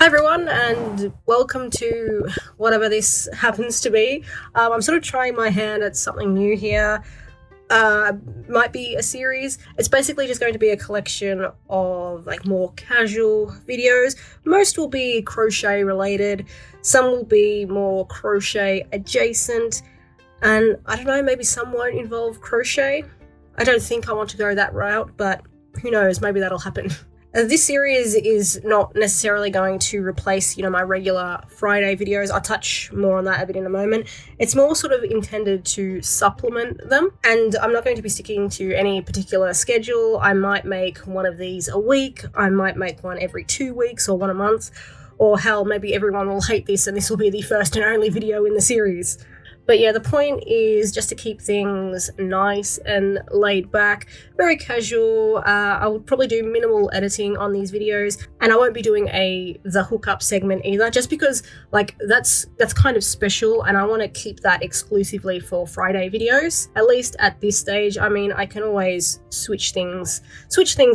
Hi everyone, and welcome to whatever this happens to be. I'm sort of trying my hand at something new here. Might be a series. It's basically just going to be a collection of like more casual videos. Most will be crochet related, some will be more crochet adjacent, and I don't know, maybe some won't involve crochet. I don't think I want to go that route, but who knows, maybe that'll happen. This series is not necessarily going to replace, my regular Friday videos. I'll touch more on that a bit in a moment. It's more sort of intended to supplement them, and I'm not going to be sticking to any particular schedule. I might make one of these a week, I might make one every 2 weeks or one a month, or hell, maybe everyone will hate this and this will be the first and only video in the series. But yeah, the point is just to keep things nice and laid back, very casual. I will probably do minimal editing on these videos, and I won't be doing the hookup segment either, just because that's kind of special, and I want to keep that exclusively for Friday videos. At least at this stage. I mean, I can always switch things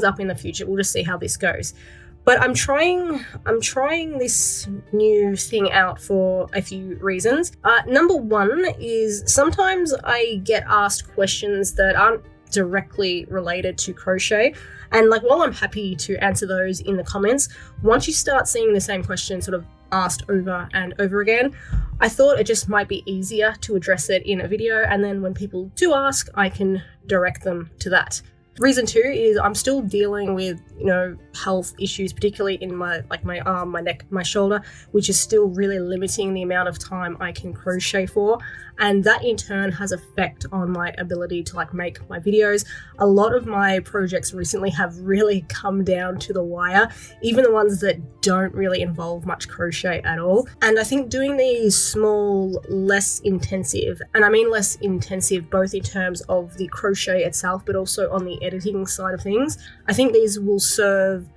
up in the future. We'll just see how this goes. But I'm trying this new thing out for a few reasons. Number one is sometimes I get asked questions that aren't directly related to crochet. And while I'm happy to answer those in the comments, once you start seeing the same question sort of asked over and over again, I thought it just might be easier to address it in a video. And then when people do ask, I can direct them to that. Reason two is I'm still dealing with, health issues, particularly in my arm, my neck, my shoulder, which is still really limiting the amount of time I can crochet for. And that in turn has effect on my ability to make my videos. A lot of my projects recently have really come down to the wire, even the ones that don't really involve much crochet at all. And I think doing these small, less intensive, and I mean less intensive both in terms of the crochet itself, but also on the editing side of things, I think these will serve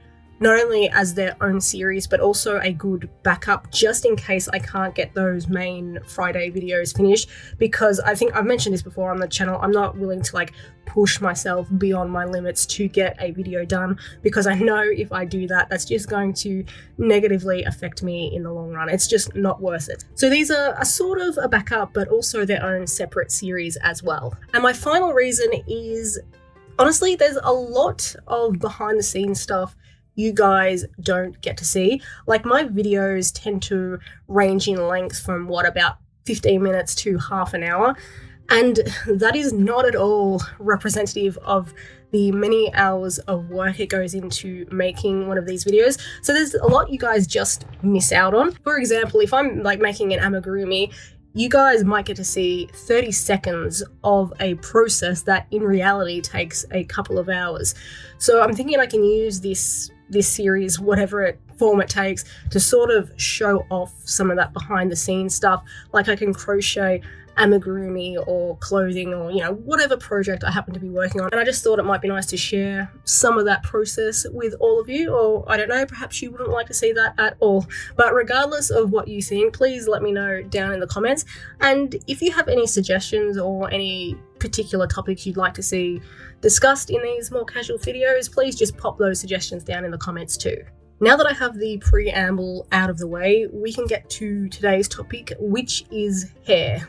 not only as their own series, but also a good backup just in case I can't get those main Friday videos finished, because I think I've mentioned this before on the channel, I'm not willing to push myself beyond my limits to get a video done, because I know if I do that, that's just going to negatively affect me in the long run. It's just not worth it. So these are a sort of a backup, but also their own separate series as well. And my final reason is, honestly, there's a lot of behind the scenes stuff you guys don't get to see. My videos tend to range in length from about 15 minutes to half an hour. And that is not at all representative of the many hours of work it goes into making one of these videos. So there's a lot you guys just miss out on. For example, if I'm making an amigurumi, you guys might get to see 30 seconds of a process that in reality takes a couple of hours. So I'm thinking I can use this series, whatever form it takes, to sort of show off some of that behind the scenes stuff. I can crochet amigurumi or clothing or whatever project I happen to be working on, and I just thought it might be nice to share some of that process with all of you. Or I don't know, perhaps you wouldn't like to see that at all, but regardless of what you think, please let me know down in the comments. And if you have any suggestions or any particular topics you'd like to see discussed in these more casual videos, please just pop those suggestions down in the comments too. Now that I have the preamble out of the way, we can get to today's topic, which is hair.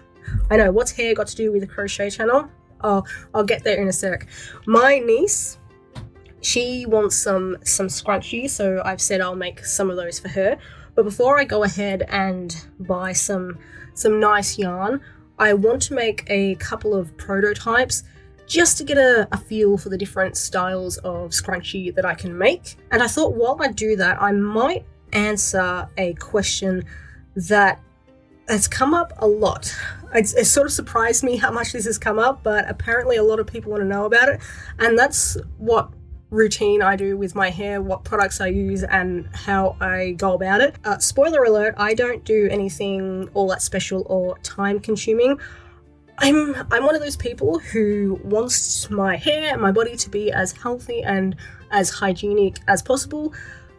I know, what's hair got to do with the crochet channel? I'll get there in a sec. My niece, she wants some scrunchies, so I've said I'll make some of those for her. But before I go ahead and buy some nice yarn, I want to make a couple of prototypes just to get a feel for the different styles of scrunchie that I can make. And I thought while I do that, I might answer a question that has come up a lot. It sort of surprised me how much this has come up, but apparently a lot of people want to know about it. And that's what routine I do with my hair, what products I use, and how I go about it. Spoiler alert, I don't do anything all that special or time consuming. I'm one of those people who wants my hair and my body to be as healthy and as hygienic as possible,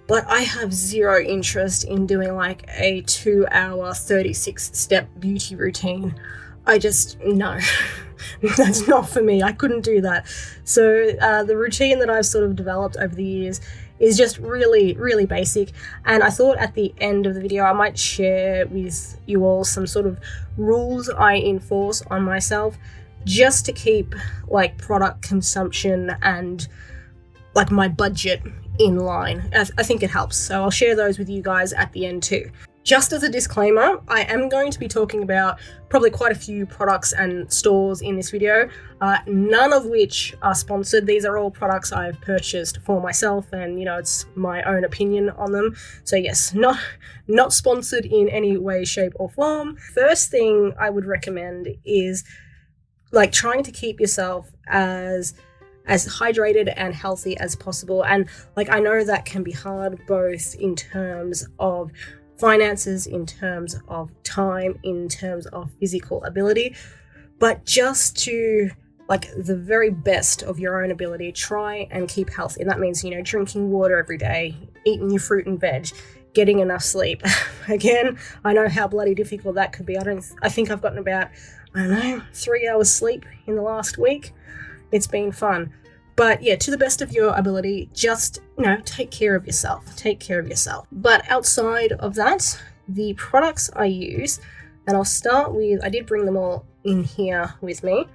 but I have zero interest in doing a 2-hour 36-step beauty routine. No, that's not for me. I couldn't do that. So the routine that I've sort of developed over the years is just really, really basic. And I thought at the end of the video I might share with you all some sort of rules I enforce on myself just to keep like product consumption and like my budget in line. I think it helps, so I'll share those with you guys at the end too. Just as a disclaimer, I am going to be talking about probably quite a few products and stores in this video, none of which are sponsored. These are all products I've purchased for myself, and you know, it's my own opinion on them. So yes, not sponsored in any way, shape or form. First thing I would recommend is like trying to keep yourself as hydrated and healthy as possible. And like, I know that can be hard, both in terms of finances, in terms of time, in terms of physical ability, but just to like the very best of your own ability, try and keep healthy. And that means, you know, drinking water every day, eating your fruit and veg, getting enough sleep. Again, I know how bloody difficult that could be. I think I've gotten about, I don't know, 3 hours sleep in the last week. It's been fun. But yeah, to the best of your ability, just, you know, take care of yourself. Take care of yourself. But outside of that, the products I use, and I'll start with, I did bring them all in here with me.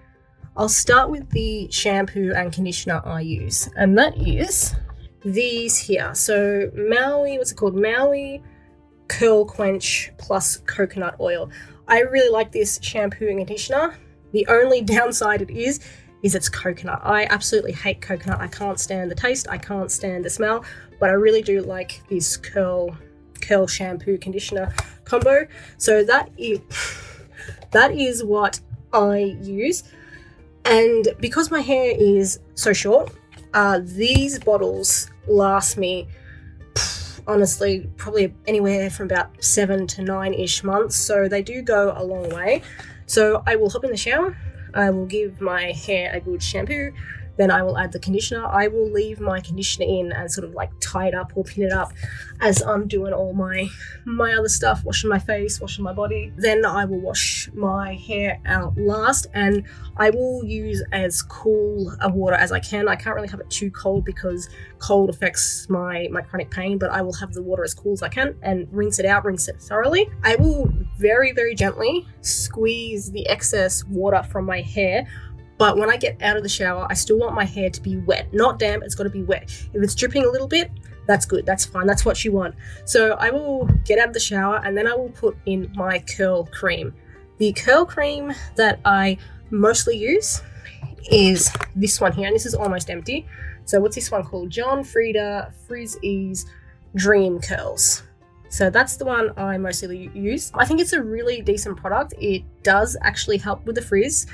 I'll start with the shampoo and conditioner I use, and that is these here. So Maui, what's it called? Maui Curl Quench plus coconut oil. I really like this shampoo and conditioner. The only downside it is it's coconut. I absolutely hate coconut. I can't stand the taste. I can't stand the smell, but I really do like this curl shampoo conditioner combo. So that is what I use. And because my hair is so short, these bottles last me honestly probably anywhere from about 7 to 9-ish months. So they do go a long way. So I will hop in the shower. I will give my hair a good shampoo, then I will add the conditioner. I will leave my conditioner in and sort of like tie it up or pin it up as I'm doing all my other stuff, washing my face, washing my body. Then I will wash my hair out last, and I will use as cool a water as I can. I can't really have it too cold because cold affects my chronic pain, but I will have the water as cool as I can and rinse it out, rinse it thoroughly. I will very, very gently squeeze the excess water from my hair. But when I get out of the shower, I still want my hair to be wet, not damp. It's got to be wet. If it's dripping a little bit, that's good. That's fine. That's what you want. So I will get out of the shower and then I will put in my curl cream. The curl cream that I mostly use is this one here, and this is almost empty. So what's this one called? John Frieda Frizz Ease Dream Curls. So that's the one I mostly use. I think it's a really decent product. It does actually help with the frizz,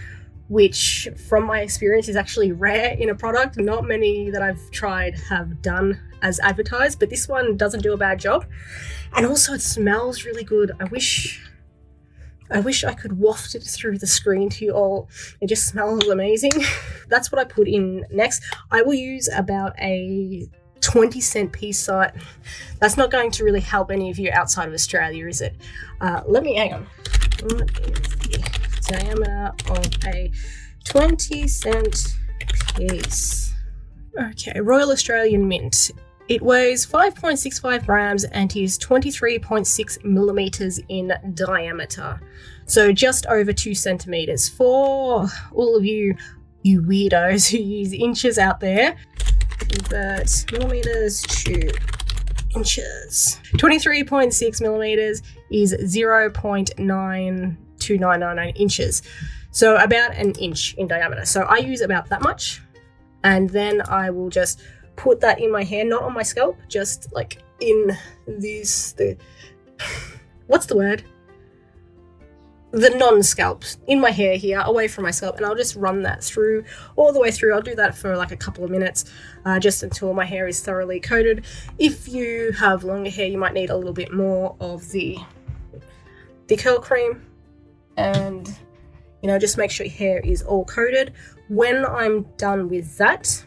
which from my experience is actually rare in a product. Not many that I've tried have done as advertised, but this one doesn't do a bad job. And also it smells really good. I wish I could waft it through the screen to you all. It just smells amazing. That's what I put in next. I will use about a 20-cent piece size. That's not going to really help any of you outside of Australia, is it? Let me hang on. What is the diameter of a 20-cent piece? Okay, Royal Australian Mint. It weighs 5.65 grams and is 23.6 millimeters in diameter. So just over 2 centimeters. For all of you weirdos who use inches out there, convert millimeters to inches. 23.6 millimeters is 0.92999 inches. So about an inch in diameter. So I use about that much. And then I will just put that in my hair, not on my scalp, just like in this, what's the word? The non-scalp, in my hair here, away from my scalp, and I'll just run that through, all the way through. I'll do that for like a couple of minutes, just until my hair is thoroughly coated. If you have longer hair, you might need a little bit more of the curl cream, and you know, just make sure your hair is all coated. When I'm done with that,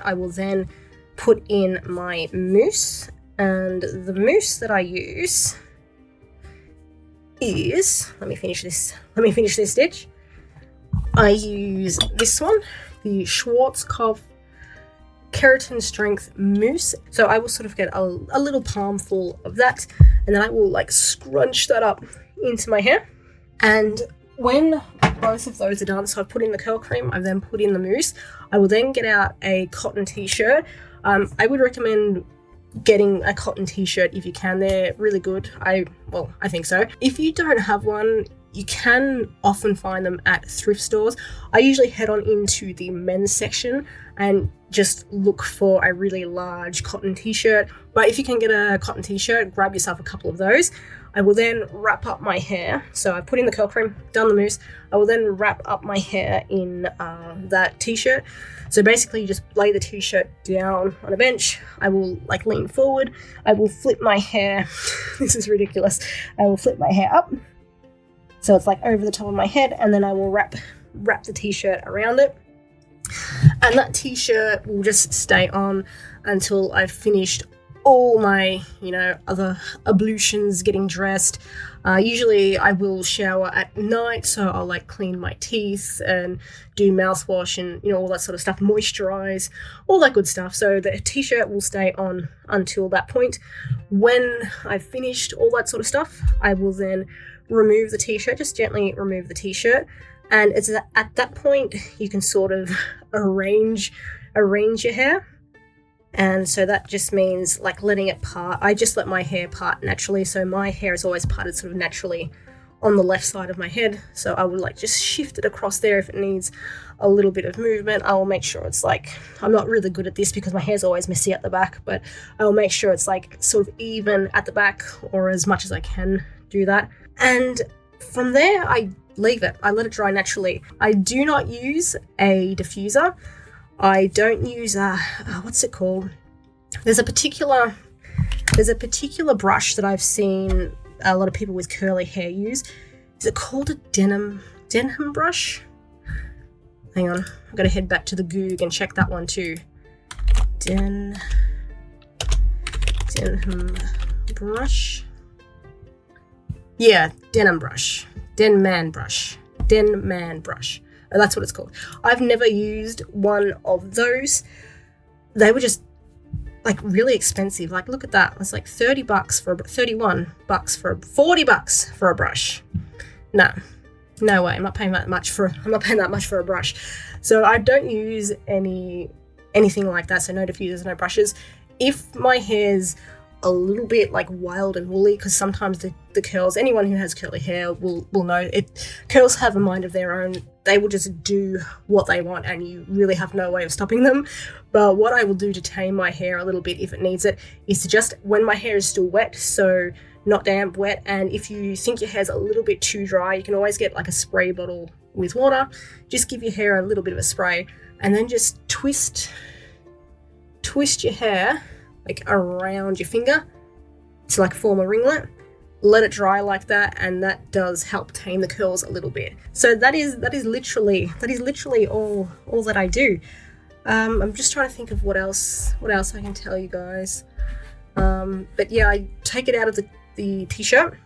I will then put in my mousse, and the mousse that I use is, let me finish this stitch. I use this one, the Schwarzkopf keratin strength mousse. So I will sort of get a little palmful of that, and then I will like scrunch that up into my hair. And when both of those are done, so I've put in the curl cream, I've then put in the mousse, I will then get out a cotton t-shirt. I would recommend getting a cotton t-shirt if you can. They're really good. I think so. If you don't have one, you can often find them at thrift stores. I usually head on into the men's section and just look for a really large cotton t-shirt. But if you can get a cotton t-shirt, grab yourself a couple of those. I will then wrap up my hair. So I put in the curl cream, done the mousse. I will then wrap up my hair in that t-shirt. So basically you just lay the t-shirt down on a bench. I will like lean forward. I will flip my hair. This is ridiculous. I will flip my hair up, so it's like over the top of my head, and then I will wrap the t-shirt around it. And that t-shirt will just stay on until I've finished all my, other ablutions, getting dressed. Usually I will shower at night, so I'll like clean my teeth and do mouthwash and, all that sort of stuff, moisturize, all that good stuff. So the t-shirt will stay on until that point. When I've finished all that sort of stuff, I will then remove the t-shirt, just gently remove the t-shirt. And it's at that point you can sort of arrange your hair. And so that just means like letting it part. I just let my hair part naturally. So my hair is always parted sort of naturally on the left side of my head. So I would like just shift it across there if it needs a little bit of movement. I will make sure it's like, I'm not really good at this because my hair's always messy at the back, but I will make sure it's like sort of even at the back, or as much as I can do that. And from there, I leave it. I let it dry naturally. I do not use a diffuser. I don't use what's it called? There's a particular brush that I've seen a lot of people with curly hair use. Is it called a denim brush? Hang on, I've got to head back to the Goog and check that one too. Denim brush. Yeah, denim brush. Denman brush. Oh, that's what it's called. I've never used one of those. They were just like really expensive. Like, look at that. It's like $30 for $40 for a brush. No way. I'm not paying that much for a brush. So I don't use anything like that. So no diffusers, no brushes. If my hair's a little bit like wild and woolly, because sometimes the curls, anyone who has curly hair will know it. Curls have a mind of their own. They will just do what they want and you really have no way of stopping them. But what I will do to tame my hair a little bit if it needs it is to just, when my hair is still wet, so not damp, wet, and if you think your hair's a little bit too dry, you can always get like a spray bottle with water. Just give your hair a little bit of a spray and then just twist your hair like around your finger to like form a ringlet. Let it dry like that, and that does help tame the curls a little bit. So that is literally all that I do. I'm just trying to think of what else I can tell you guys. But yeah, I take it out of the t-shirt.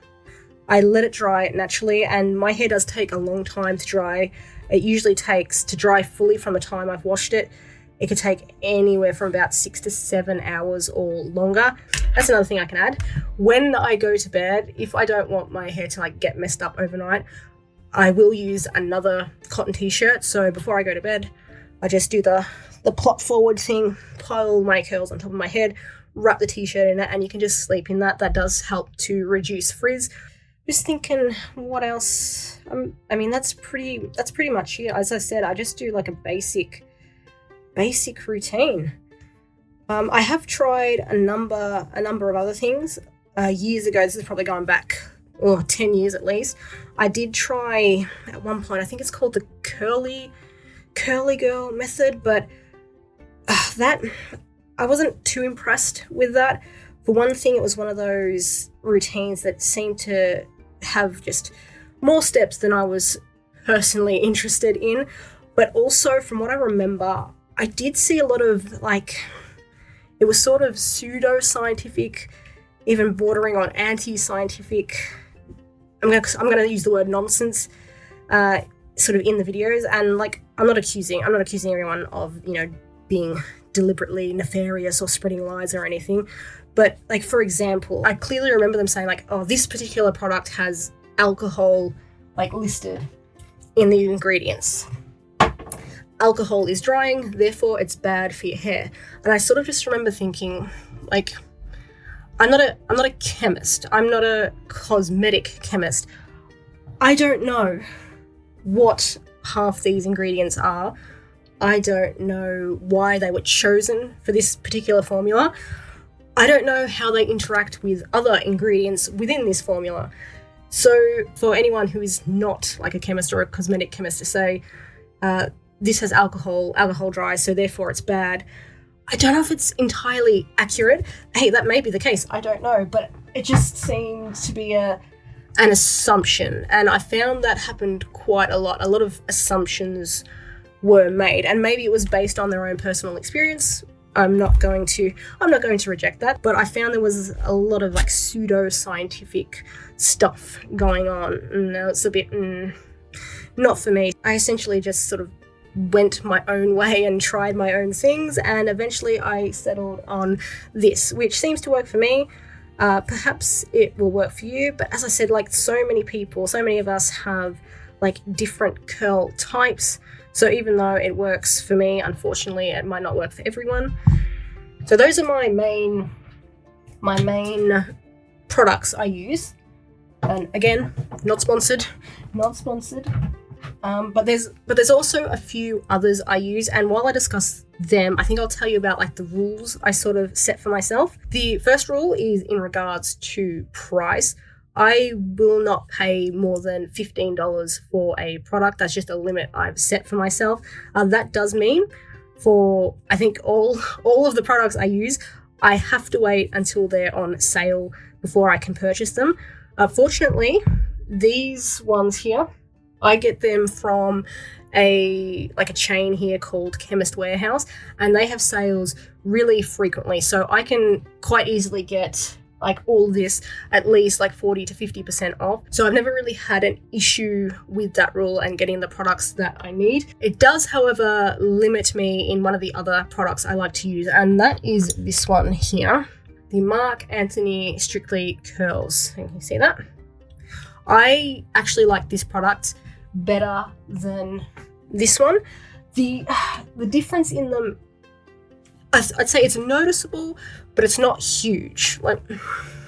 I let it dry naturally, and my hair does take a long time to dry. It usually takes to dry fully from the time I've washed it. It could take anywhere from about 6 to 7 hours or longer. That's another thing I can add. When I go to bed, if I don't want my hair to like get messed up overnight, I will use another cotton t-shirt. So before I go to bed, I just do the plot forward thing, pile my curls on top of my head, wrap the t-shirt in it, and you can just sleep in that. That does help to reduce frizz. Just thinking, what else? I mean, that's pretty much it. As I said, I just do like a basic routine. I have tried a number of other things. Years ago, this is probably going back 10 years at least. I did try at one point, I think it's called the curly girl method, but that I wasn't too impressed with that. For one thing, it was one of those routines that seemed to have just more steps than I was personally interested in. But also, from what I remember, I did see a lot of like, it was sort of pseudo-scientific, even bordering on anti-scientific. I'm gonna use the word nonsense, sort of in the videos. And like, I'm not accusing everyone of being deliberately nefarious or spreading lies or anything. But like, for example, I clearly remember them saying like, oh, this particular product has alcohol like listed in the ingredients. Alcohol is drying, therefore it's bad for your hair. And I sort of just remember thinking, like, I'm not a chemist. I'm not a cosmetic chemist. I don't know what half these ingredients are. I don't know why they were chosen for this particular formula. I don't know how they interact with other ingredients within this formula. So for anyone who is not like a chemist or a cosmetic chemist to say, this has alcohol dries, so therefore it's bad, I don't know if it's entirely accurate. Hey, that may be the case, I don't know, but it just seemed to be an assumption, and I found that happened quite a lot. A lot of assumptions were made, and maybe it was based on their own personal experience. I'm not going to reject that, but I found there was a lot of like pseudo-scientific stuff going on. No, it's a bit not for me. I essentially just sort of went my own way and tried my own things, and eventually I settled on this, which seems to work for me. Perhaps it will work for you, but as I said, like, so many of us have like different curl types, so even though it works for me, unfortunately it might not work for everyone. So those are my main products I use, and again, not sponsored. But there's also a few others I use, and while I discuss them, I think I'll tell you about like the rules I sort of set for myself. The first rule is in regards to price. I will not pay more than $15 for a product. That's just a limit I've set for myself. That does mean for, I think, all of the products I use, I have to wait until they're on sale before I can purchase them. Fortunately, these ones here, I get them from a chain here called Chemist Warehouse, and they have sales really frequently. So I can quite easily get like all this at least like 40 to 50% off. So I've never really had an issue with that rule and getting the products that I need. It does, however, limit me in one of the other products I like to use, and that is this one here, the Marc Anthony Strictly Curls. Can you see that? I actually like this product better than this one. The difference in them, I'd say it's noticeable, but it's not huge. Like,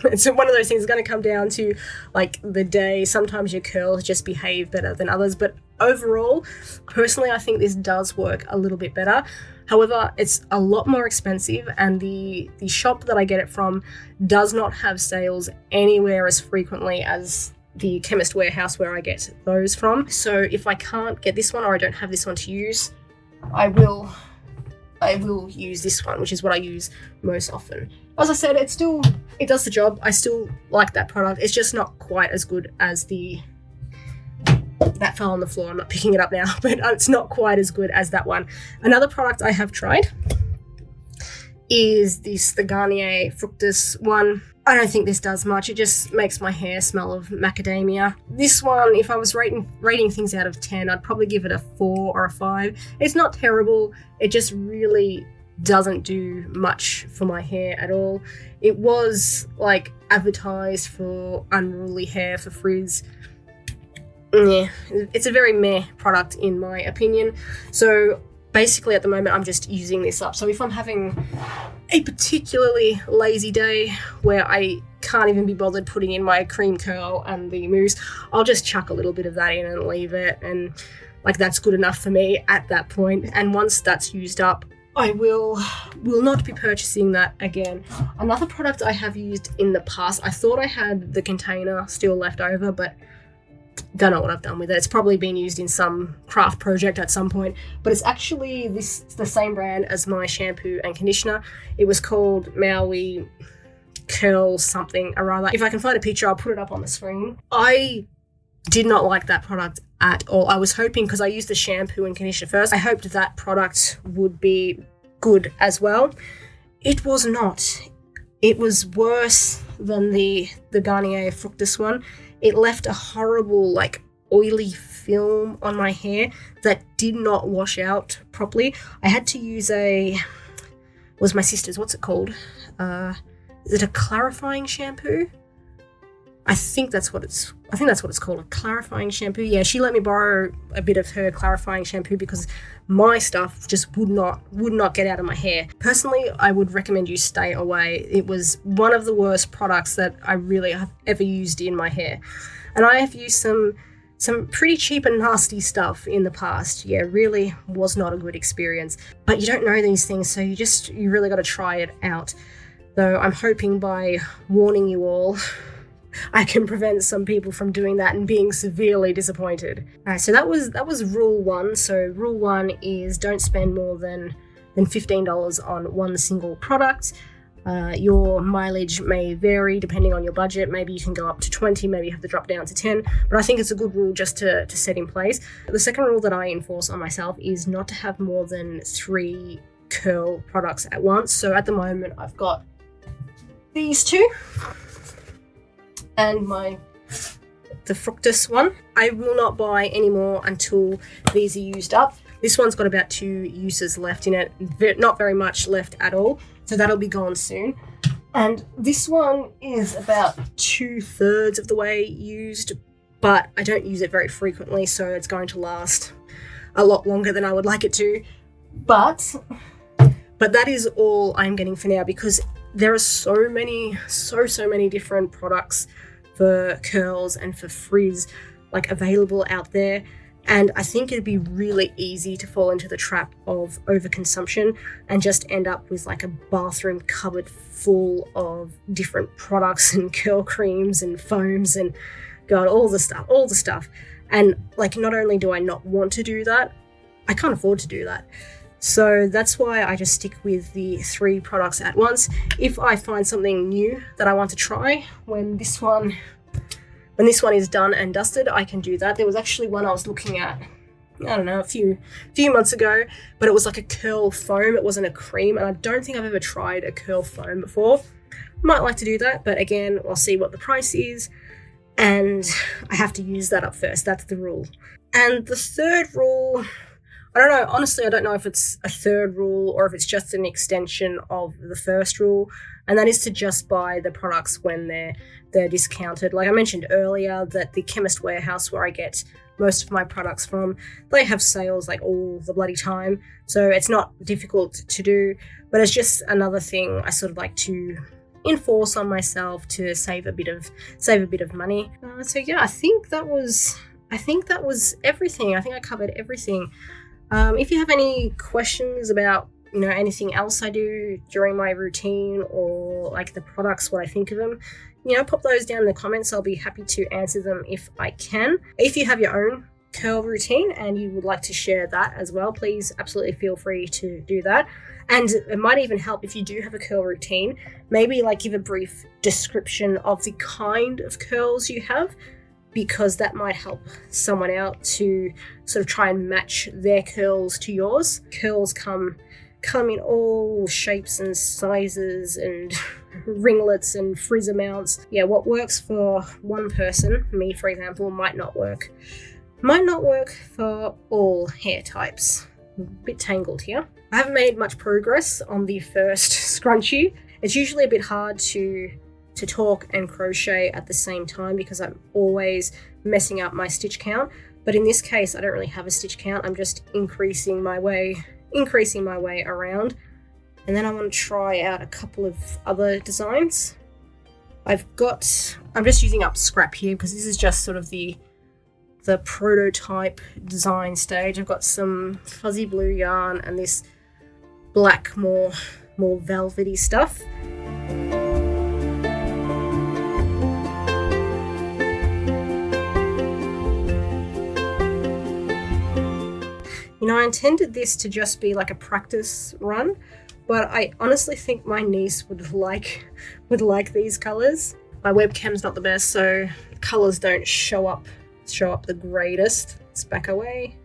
it's one of those things. It's going to come down to like the day. Sometimes your curls just behave better than others, but overall, personally, I think this does work a little bit better. However, it's a lot more expensive, and the shop that I get it from does not have sales anywhere as frequently as the Chemist Warehouse where I get those from. So if I can't get this one, or I don't have this one to use, I will use this one, which is what I use most often. As I said, it does the job. I still like that product. It's just not quite as good as that fell on the floor. I'm not picking it up now, but it's not quite as good as that one. Another product I have tried is the Garnier Fructis one. I don't think this does much. It just makes my hair smell of macadamia. This one, if I was rating things out of 10, I'd probably give it a 4 or a 5. It's not terrible. It just really doesn't do much for my hair at all. It was like advertised for unruly hair, for frizz. Yeah, it's a very meh product in my opinion. So basically at the moment I'm just using this up. So if I'm having a particularly lazy day where I can't even be bothered putting in my cream curl and the mousse, I'll just chuck a little bit of that in and leave it, and like that's good enough for me at that point. And once that's used up, I will not be purchasing that again. Another product I have used in the past, I thought I had the container still left over, but don't know what I've done with it. It's probably been used in some craft project at some point, but it's actually the same brand as my shampoo and conditioner. It was called Maui Curl something or other. If I can find a picture, I'll put it up on the screen. I did not like that product at all. I was hoping, because I used the shampoo and conditioner first, I hoped that product would be good as well. It was not. It was worse than the Garnier Fructis one. It left a horrible, like, oily film on my hair that did not wash out properly. I had to use a was my sister's. What's it called? Is it a clarifying shampoo? I think that's what it's called, a clarifying shampoo. Yeah, she let me borrow a bit of her clarifying shampoo because my stuff just would not get out of my hair. Personally, I would recommend you stay away. It was one of the worst products that I really have ever used in my hair. And I have used some pretty cheap and nasty stuff in the past. Yeah, really was not a good experience. But you don't know these things, so you really got to try it out. Though I'm hoping by warning you all, I can prevent some people from doing that and being severely disappointed. So that was rule 1. So rule 1 is don't spend more than $15 on one single product. Your mileage may vary depending on your budget. Maybe you can go up to 20, maybe you have to drop down to 10, but I think it's a good rule just to set in place. The second rule that I enforce on myself is not to have more than 3 curl products at once. So at the moment I've got these 2 and the Fructus one. I will not buy any more until these are used up. This one's got about 2 uses left in it, not very much left at all, so that'll be gone soon. And this one is about 2/3 of the way used, but I don't use it very frequently, so it's going to last a lot longer than I would like it to. But that is all I'm getting for now, because there are so many different products for curls and for frizz like available out there, and I think it'd be really easy to fall into the trap of overconsumption and just end up with like a bathroom cupboard full of different products and curl creams and foams and God, all the stuff. And like, not only do I not want to do that, I can't afford to do that. So that's why I just stick with the 3 products at once. If I find something new that I want to try, when this one is done and dusted, I can do that. There was actually one I was looking at, I don't know, a few months ago, but it was like a curl foam. It wasn't a cream, and I don't think I've ever tried a curl foam before. Might like to do that, but again, I'll see what the price is, and I have to use that up first. That's the rule. And the third rule, I don't know, honestly, I don't know if it's a third rule or if it's just an extension of the first rule, and that is to just buy the products when they're discounted. Like I mentioned earlier, that the Chemist Warehouse, where I get most of my products from, they have sales like all the bloody time, so it's not difficult to do, but it's just another thing I sort of like to enforce on myself to save a bit of money. So yeah, I think that was everything. I think I covered everything. If you have any questions about, anything else I do during my routine, or like the products, what I think of them, pop those down in the comments. I'll be happy to answer them if I can. If you have your own curl routine and you would like to share that as well, please absolutely feel free to do that. And it might even help if you do have a curl routine, maybe like give a brief description of the kind of curls you have, because that might help someone out to sort of try and match their curls to yours. Curls come in all shapes and sizes and ringlets and frizz amounts. Yeah, what works for one person, me for example, might not work for all hair types. A bit tangled here. I haven't made much progress on the first scrunchie. It's usually a bit hard to talk and crochet at the same time because I'm always messing up my stitch count. But in this case, I don't really have a stitch count. I'm just increasing my way around. And then I want to try out a couple of other designs. I'm just using up scrap here because this is just sort of the prototype design stage. I've got some fuzzy blue yarn and this black, more velvety stuff. I intended this to just be like a practice run, but I honestly think my niece would like these colors. My webcam's not the best, so colors don't show up the greatest. Let's back away.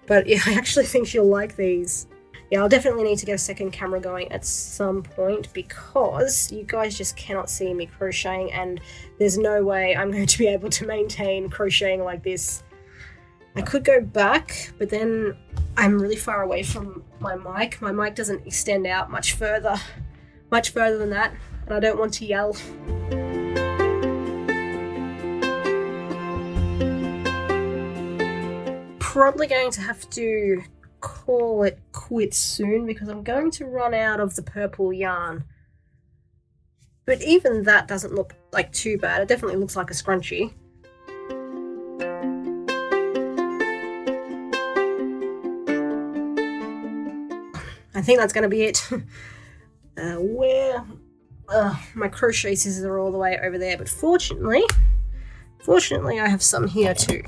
But yeah, I actually think she'll like these. Yeah, I'll definitely need to get a second camera going at some point because you guys just cannot see me crocheting, and there's no way I'm going to be able to maintain crocheting like this I could go back, but then I'm really far away from my mic. My mic doesn't extend out much further than that, and I don't want to yell. Probably going to have to call it quits soon because I'm going to run out of the purple yarn. But even that doesn't look like too bad. It definitely looks like a scrunchie. I think that's going to be it. My crochet scissors are all the way over there, but fortunately I have some here too.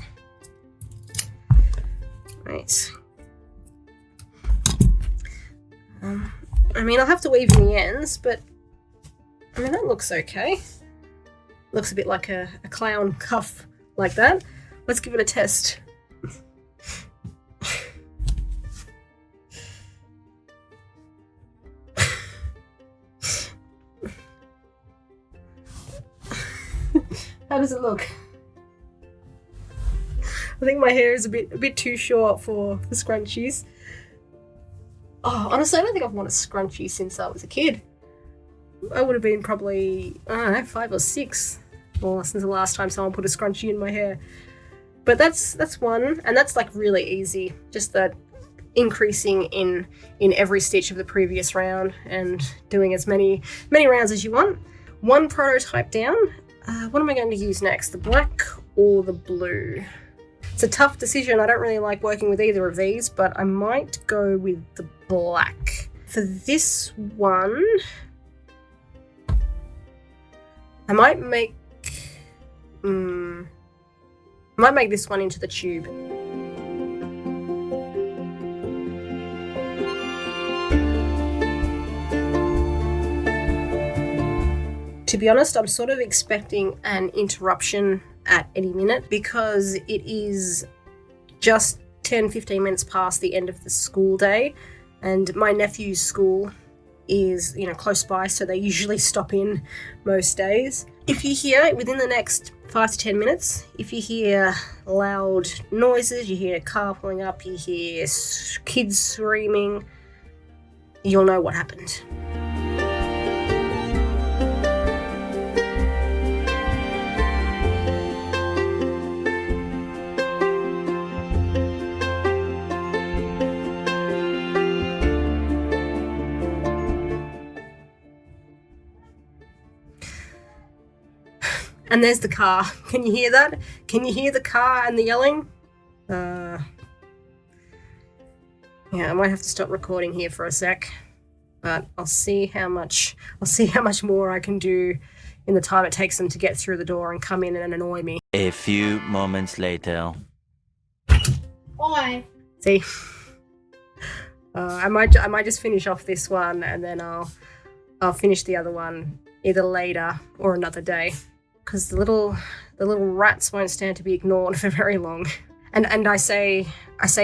Right. I mean, I'll have to weave in the ends, but I mean, that looks okay. Looks a bit like a clown cuff like that. Let's give it a test. How does it look? I think my hair is a bit too short for scrunchies. Oh, honestly, I don't think I've worn a scrunchie since I was a kid. I would have been probably, I don't know, 5 or 6. Or since the last time someone put a scrunchie in my hair. But that's one, and that's like really easy. Just that increasing in every stitch of the previous round and doing as many rounds as you want. One prototype down. What am I going to use next? The black or the blue? It's a tough decision. I don't really like working with either of these, but I might go with the black. For this one, I might make this one into the tube. To be honest, I'm sort of expecting an interruption at any minute because it is just 10-15 minutes past the end of the school day, and my nephew's school is, close by, so they usually stop in most days. If you hear within the next 5 to 10 minutes, if you hear loud noises, you hear a car pulling up, you hear kids screaming, you'll know what happened. And there's the car. Can you hear that? Can you hear the car and the yelling? Yeah, I might have to stop recording here for a sec, but I'll see how much more I can do in the time it takes them to get through the door and come in and annoy me. A few moments later. Why? See, I might just finish off this one and then I'll finish the other one either later or another day. Because the little rats won't stand to be ignored for very long. And I say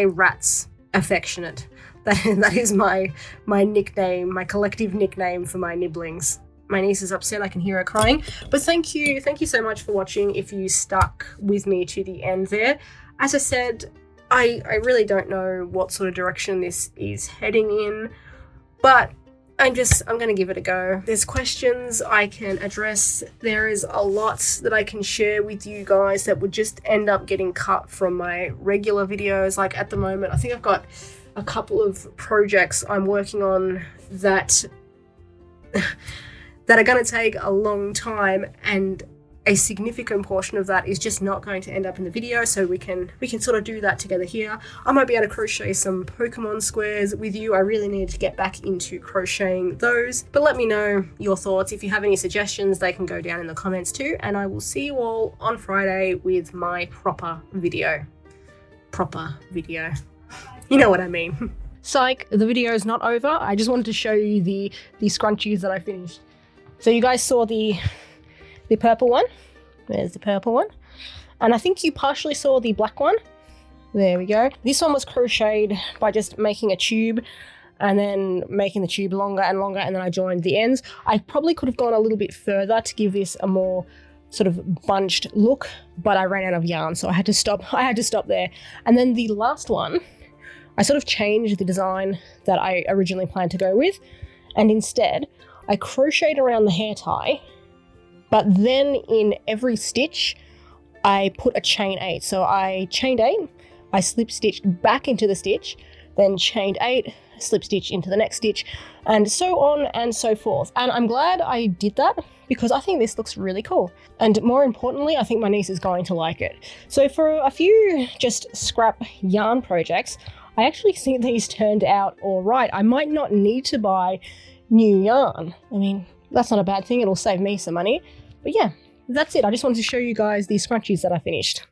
rats affectionate. That is my nickname, my collective nickname for my nibblings. My niece is upset, I can hear her crying. But thank you so much for watching if you stuck with me to the end there. As I said, I really don't know what sort of direction this is heading in, but I'm going to give it a go. There's questions I can address. There is a lot that I can share with you guys that would just end up getting cut from my regular videos. Like at the moment, I think I've got a couple of projects I'm working on that are going to take a long time, and a significant portion of that is just not going to end up in the video, so we can sort of do that together here. I might be able to crochet some Pokemon squares with you. I really need to get back into crocheting those, but let me know your thoughts. If you have any suggestions, they can go down in the comments too, and I will see you all on Friday with my proper video. You know what I mean. Psych, the video is not over. I just wanted to show you the scrunchies that I finished. So you guys saw the purple one. There's the purple one. And I think you partially saw the black one. There we go. This one was crocheted by just making a tube and then making the tube longer and longer, and then I joined the ends. I probably could have gone a little bit further to give this a more sort of bunched look, but I ran out of yarn, so I had to stop there. And then the last one, I sort of changed the design that I originally planned to go with, and instead I crocheted around the hair tie, but then in every stitch I put a chain 8. So I chained 8, I slip stitched back into the stitch, then chained 8, slip stitch into the next stitch, and so on and so forth. And I'm glad I did that because I think this looks really cool. And more importantly, I think my niece is going to like it. So for a few just scrap yarn projects, I actually think these turned out all right. I might not need to buy new yarn. I mean, that's not a bad thing. It'll save me some money. But yeah, that's it. I just wanted to show you guys these scrunchies that I finished.